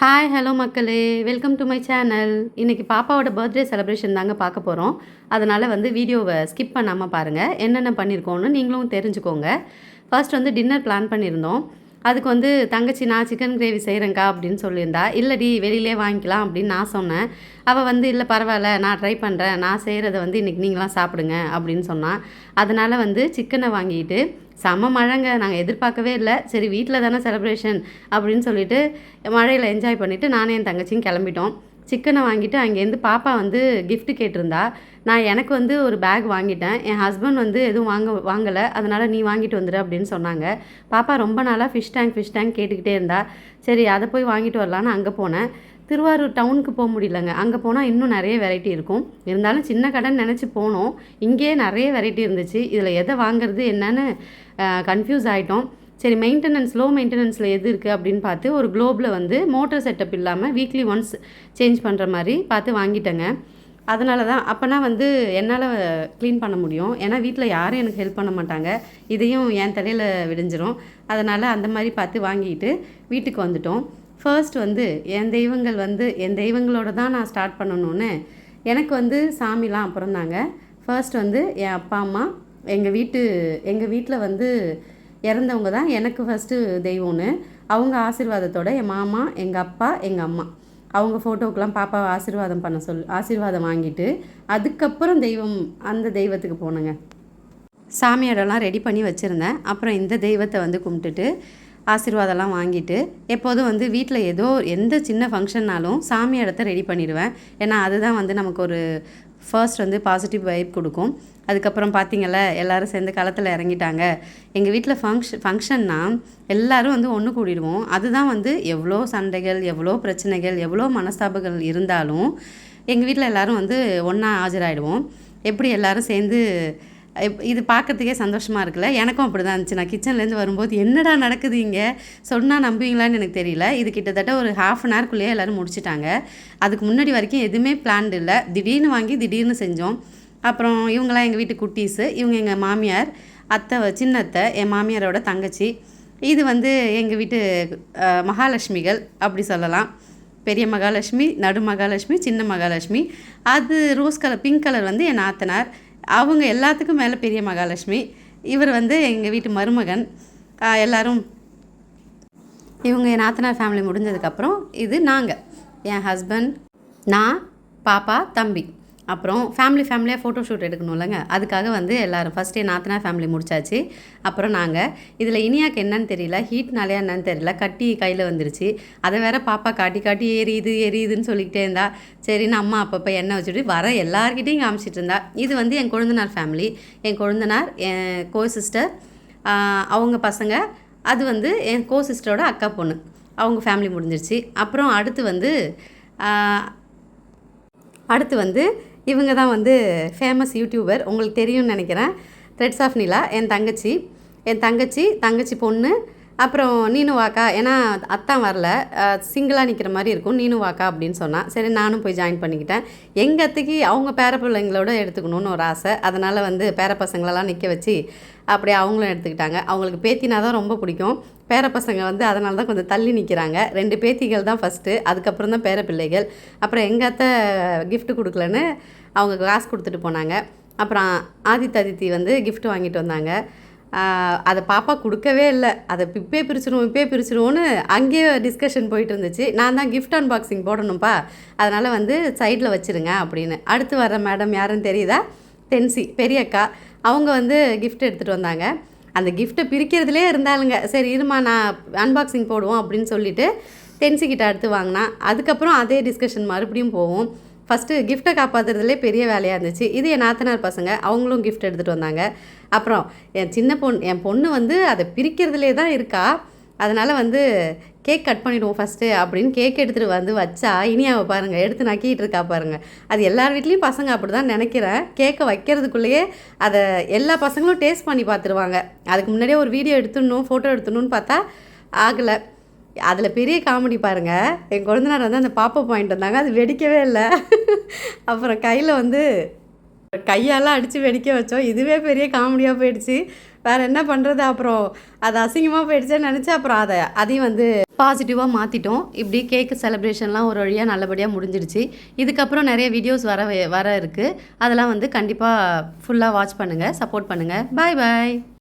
Hi hello மக்களே, welcome to my channel. இன்றைக்கி பாப்பாவோட பர்த்டே செலிப்ரேஷன் தாங்க பார்க்க போகிறோம். அதனால் வீடியோவை ஸ்கிப் பண்ணாமல் பாருங்கள். என்னென்ன பண்ணியிருக்கோன்னு நீங்களும் தெரிஞ்சுக்கோங்க. ஃபர்ஸ்ட் டின்னர் பிளான் பண்ணியிருந்தோம். அதுக்கு தங்கச்சி நான் சிக்கன் கிரேவி செய்கிறேங்க்கா அப்படின்னு சொல்லியிருந்தா. இல்லடி வெளியிலே வாங்கிக்கலாம் அப்படின்னு நான் சொன்னேன். அவள் இல்லை பரவாயில்ல நான் ட்ரை பண்ணுறேன், நான் செய்கிறத இன்றைக்கி நீங்களாம் சாப்பிடுங்க அப்படின்னு சொன்னான். அதனால் சிக்கனை வாங்கிட்டு செம்ம மழைங்க, நாங்கள் எதிர்பார்க்கவே இல்லை. சரி வீட்டில் தானே செலிப்ரேஷன் அப்படின்னு சொல்லிட்டு மழையில் என்ஜாய் பண்ணிவிட்டு நானும் என் தங்கச்சியும் கிளம்பிட்டோம். சிக்கனை வாங்கிட்டு அங்கேருந்து பாப்பா கிஃப்ட்டு கேட்டிருந்தா. நான் எனக்கு ஒரு பேக் வாங்கிட்டேன். என் ஹஸ்பண்ட் எதுவும் வாங்கலை, அதனால் நீ வாங்கிட்டு வந்துடு அப்படின்னு சொன்னாங்க. பாப்பா ரொம்ப நாளாக ஃபிஷ் டேங்க் கேட்டுக்கிட்டே இருந்தா. சரி அதை போய் வாங்கிட்டு வரலான்னு அங்கே போனேன். திருவாரூர் டவுனுக்கு போக முடியலங்க. அங்கே போனால் இன்னும் நிறைய வெரைட்டி இருக்கும். இருந்தாலும் சின்ன கடைன்னு நினச்சி போனோம். இங்கேயே நிறைய வெரைட்டி இருந்துச்சு. இதில் எதை வாங்குறது என்னன்னு கன்ஃபியூஸ் ஆகிட்டோம். சரி லோ மெயின்டெனன்ஸில் எது இருக்குது அப்படின்னு பார்த்து ஒரு குளோபில் மோட்டர் செட்டப் இல்லாமல் வீக்லி ஒன்ஸ் சேஞ்ச் பண்ணுற மாதிரி பார்த்து வாங்கிட்டேங்க. அதனால தான் அப்போனா என்னால் க்ளீன் பண்ண முடியும். ஏன்னா வீட்டில் யாரும் எனக்கு ஹெல்ப் பண்ண மாட்டாங்க. இதையும் என் தலையில் விடிஞ்சிரும். அதனால் அந்த மாதிரி பார்த்து வாங்கிட்டு வீட்டுக்கு வந்துட்டோம். ஃபர்ஸ்ட் என் தெய்வங்கள் என் தெய்வங்களோட தான் நான் ஸ்டார்ட் பண்ணணுன்னு எனக்கு சாமிலாம் அப்புறம் தாங்க. ஃபர்ஸ்ட் என் அப்பா அம்மா எங்கள் வீட்டில் இறந்தவங்க தான் எனக்கு ஃபஸ்ட்டு தெய்வம்னு. அவங்க ஆசீர்வாதத்தோட என் மாமா, எங்கள் அப்பா, எங்கள் அம்மா அவங்க ஃபோட்டோக்கெலாம் பாப்பாவை ஆசீர்வாதம் வாங்கிட்டு அதுக்கப்புறம் அந்த தெய்வத்துக்கு போனேங்க. சாமியாரெல்லாம் ரெடி பண்ணி வச்சுருந்தேன். அப்புறம் இந்த தெய்வத்தை கும்பிட்டுட்டு ஆசீர்வாதம்லாம் வாங்கிட்டு எப்போதும் வீட்டில் எந்த சின்ன ஃபங்க்ஷன்னாலும் சாமி இடத்த ரெடி பண்ணிடுவேன். ஏன்னா அதுதான் நமக்கு ஒரு ஃபர்ஸ்ட் பாசிட்டிவ் வைப் கொடுக்கும். அதுக்கப்புறம் பார்த்திங்கள்ல எல்லோரும் சேர்ந்து களத்தில் இறங்கிட்டாங்க. எங்கள் வீட்டில் ஃபங்க்ஷன்னா எல்லோரும் ஒன்று கூடிடுவோம். அதுதான் எவ்வளோ சண்டைகள், எவ்வளோ பிரச்சனைகள், எவ்வளோ மனஸ்தாபங்கள் இருந்தாலும் எங்கள் வீட்டில் எல்லோரும் ஒன்றா ஆஜராகிடுவோம். எப்படி எல்லோரும் சேர்ந்து இது பார்க்குறதுக்கே சந்தோஷமாக இருக்குல்ல. எனக்கும் அப்படி தான் இருந்துச்சு. நான் கிச்சன்லேருந்து வரும்போது என்னடா நடக்குது இங்கே, சொன்னால் நம்புவீங்களான்னு எனக்கு தெரியல. இது கிட்டத்தட்ட ஒரு 1/2 hourக்குள்ளேயே எல்லோரும் முடிச்சிட்டாங்க. அதுக்கு முன்னாடி வரைக்கும் எதுவுமே பிளான்டு இல்லை. திடீர்னு வாங்கி திடீர்னு செஞ்சோம். அப்புறம் இவங்களாம் எங்கள் வீட்டு குட்டீஸு. இவங்க எங்கள் மாமியார், சின்ன அத்தை, என் மாமியாரோட தங்கச்சி. இது எங்கள் வீட்டு மகாலட்சுமிகள் அப்படி சொல்லலாம். பெரிய மகாலட்சுமி, நடு மகாலட்சுமி, சின்ன மகாலட்சுமி. அது ரோஸ் கலர், பிங்க் கலர் என் நாத்தனார். அவங்க எல்லாத்துக்கும் மேலே பெரிய மகாலட்சுமி. இவர் எங்கள் வீட்டு மருமகன். எல்லோரும் இவங்க என் நாத்தனார் ஃபேமிலி முடிஞ்சதுக்கப்புறம் இது நாங்கள், என் ஹஸ்பண்ட், நான், பாப்பா, தம்பி. அப்புறம் ஃபேமிலியாக ஃபோட்டோ ஷூட் எடுக்கணும்லங்க. அதுக்காக எல்லோரும் ஃபஸ்ட்டு என் நாத்தனார் ஃபேமிலி முடிச்சாச்சு. அப்புறம் நாங்கள் இதில் இனியாக்கு என்னன்னு தெரியல, ஹீட்னாலே என்னன்னு தெரியல, கட்டி கையில் வந்துருச்சு. அதை வேற பாப்பா காட்டி எரியுதுன்னு சொல்லிக்கிட்டே இருந்தா. சரின்னு அம்மா அப்பப்போ எண்ணெய் வச்சுட்டு வர எல்லார்கிட்டையும் காமிச்சிட்டு இருந்தா. இது என் கொழுந்தனார் ஃபேமிலி. என் கொழுந்தனார், என் கோ சிஸ்டர், அவங்க பசங்க. அது என் கோ சிஸ்டரோட அக்கா பொண்ணு. அவங்க ஃபேமிலி முடிஞ்சிருச்சு. அப்புறம் அடுத்து இவங்க தான் ஃபேமஸ் யூடியூபர், உங்களுக்கு தெரியும்னு நினைக்கிறேன். த்ரெட்ஸ் ஆஃப் நிலா. என் தங்கச்சி பொண்ணு. அப்புறம் நீனு வாக்கா, ஏன்னா அத்தான் வரல, சிங்கிளாக நிற்கிற மாதிரி இருக்கும், நீனு வாக்கா அப்படின்னு சொன்னான். சரி நானும் போய் ஜாயின் பண்ணிக்கிட்டேன். எங்கள் அத்தைக்கு அவங்க பேர பிள்ளைங்களோட எடுத்துக்கணுன்னு ஒரு ஆசை. அதனால் பேர பசங்களெல்லாம் நிற்க வச்சு அப்படியே அவங்களும் எடுத்துக்கிட்டாங்க. அவங்களுக்கு பேத்தினா தான் ரொம்ப பிடிக்கும். பேர பசங்க அதனால தான் கொஞ்சம் தள்ளி நிற்கிறாங்க. 2 பேத்திகள் தான் ஃபஸ்ட்டு, அதுக்கப்புறம் தான் பேர பிள்ளைகள். அப்புறம் எங்கள் அத்தை கிஃப்ட் கொடுக்கலன்னு அவங்க காசு கொடுத்துட்டு போனாங்க. அப்புறம் அதித்தி கிஃப்ட் வாங்கிட்டு வந்தாங்க. அதை பாப்பா கொடுக்கவே இல்லை. அதை இப்பே பிரிச்சிருவோன்னு அங்கேயே டிஸ்கஷன் போயிட்டு இருந்துச்சு. நான் தான் கிஃப்ட் அன்பாக்சிங் போடணும்ப்பா, அதனால் சைடில் வச்சுருங்க அப்படின்னு. அடுத்து வர மேடம் யாருன்னு தெரியுதா? தென்சி பெரிய அக்கா. அவங்க கிஃப்ட் எடுத்துகிட்டு வந்தாங்க. அந்த கிஃப்ட்டை பிரிக்கிறதுலே இருந்தாலுங்க. சரி இருமா நான் அன்பாக்சிங் போடுவோம் அப்படின்னு சொல்லிவிட்டு தென்சிக்கிட்ட அடுத்து வாங்கினா. அதுக்கப்புறம் அதே டிஸ்கஷன் மறுபடியும் போவோம். ஃபஸ்ட்டு கிஃப்ட்டை காப்பாற்றுறதுலே பெரிய வேலையாக இருந்துச்சு. இது என் நாத்தனார் பசங்க, அவங்களும் கிஃப்ட் எடுத்துகிட்டு வந்தாங்க. அப்புறம் என் பொண்ணு அதை பிரிக்கிறதுலே தான் இருக்கா. அதனால் கேக் கட் பண்ணிவிடுவோம் ஃபஸ்ட்டு அப்படின்னு கேக் எடுத்துகிட்டு வச்சா இனியாவை பாருங்கள் எடுத்து நக்கிட்டு இருக்கா பாருங்கள். அது எல்லார் வீட்லேயும் பசங்க அப்படி தான் நினைக்கிறேன். கேக்கை வைக்கிறதுக்குள்ளேயே அதை எல்லா பசங்களும் டேஸ்ட் பண்ணி பார்த்துருவாங்க. அதுக்கு முன்னாடியே ஒரு வீடியோ எடுத்துடணும், ஃபோட்டோ எடுத்துடணும்னு பார்த்தா ஆகலை. அதில் பெரிய காமெடி பாருங்கள், என் கொழுந்தனார் அந்த பாப்பா பாயிண்ட் வந்தாங்க, அது வெடிக்கவே இல்லை. அப்புறம் கையில் கையால் அடித்து வெடிக்க வச்சோம். இதுவே பெரிய காமெடியாக போயிடுச்சு. வேறு என்ன பண்ணுறது, அப்புறம் அது அசிங்கமாக போயிடுச்சேன்னு நினச்சி அப்புறம் அதையும் வந்து பாசிட்டிவாக மாற்றிட்டோம். இப்படி கேக்கு செலிப்ரேஷன்லாம் ஒரு வழியாக நல்லபடியாக முடிஞ்சிடுச்சு. இதுக்கப்புறம் நிறைய வீடியோஸ் வர இருக்குது. அதெல்லாம் வந்து கண்டிப்பாக ஃபுல்லாக வாட்ச் பண்ணுங்கள், சப்போர்ட் பண்ணுங்கள். பாய் பாய்.